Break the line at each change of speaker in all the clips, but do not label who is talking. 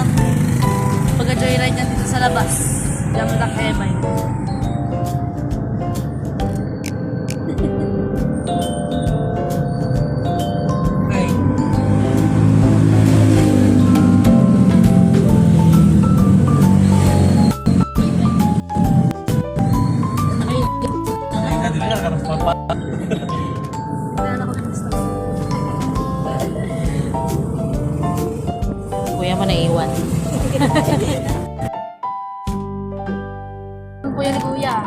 ang pag-joyride niya dito sa labas. Diyan mo lang Ebay. Kuya mo naiwan. Ang kuya ni kuya.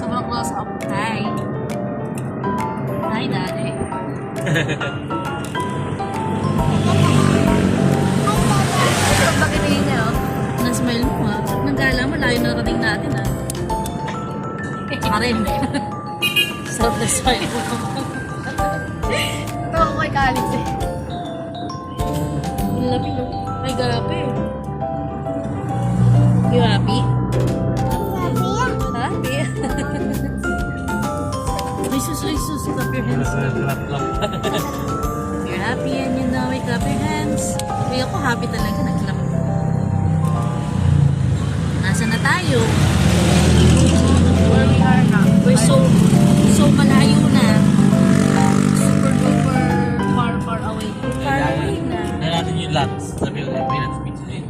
Sobrang close up. Hi. Hi, daddy. Ang pakitingin niya, oh. Na-smile mo, ha? At nagala mo, layo na narating natin, ha? Karin. Sarap na smile mo.
Ito ako kay Kalis eh.
Ang labi, no? May gabi. You happy? Happy? Jesus, clap your hands. You're happy and you know it, clap your hands. Kuya ko happy talaga, nag-clap. Nasaan na tayo?
Where we are now.
We're so malayo na.
Super duper far away.
Far away na.
Na natin yung laps. Sabi ko, Pirates Beach na yun.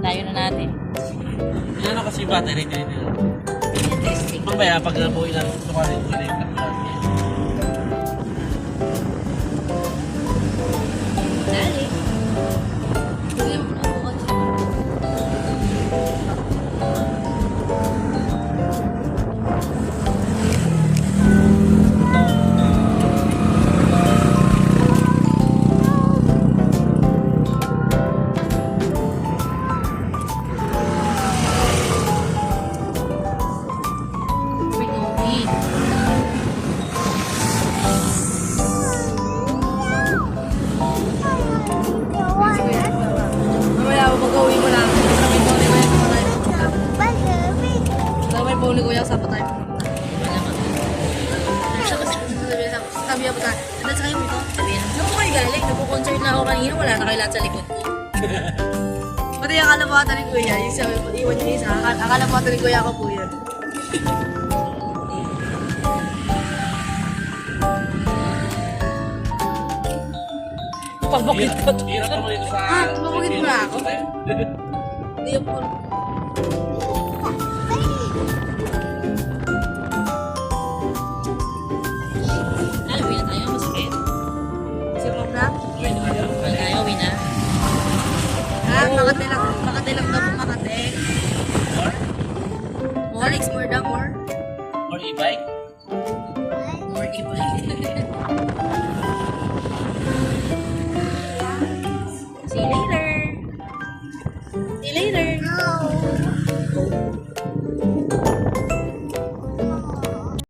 Layo na natin.
Ilan ako kasi yung battery nito.
Testing.
Mamaya, pag nabuhay natin, sukarin ko na yung kapitang niya.
Dali. Kuya mo na ako.
Mamaya ako pag-uwi mo lang. Sabi ko, di ba yung mga tayo pupunta? Sabi mo ni Kuya, saan pa tayo pupunta? Sabi ako tayo. Ano sa kayo dito?
Sabihin, nung po kayo galing, nagpo-concert na ako kanina, wala na kayo lahat sa likod ko.
Pati akala mo ata ni Kuya, yung sabi mo, iwan niya isa. Akala mo ata ni Kuya ako po yun.
Pabukit ko to.
Hirap naman ito sa...
Ah, mabugit mo na ako? Hindi yung po.
Ay, uwi na tayo, masakit.
Sipag na?
Uwi tayo, uwi na.
Ah, Makati lang daw po Makati. More? More daw, more?
Or e-bike?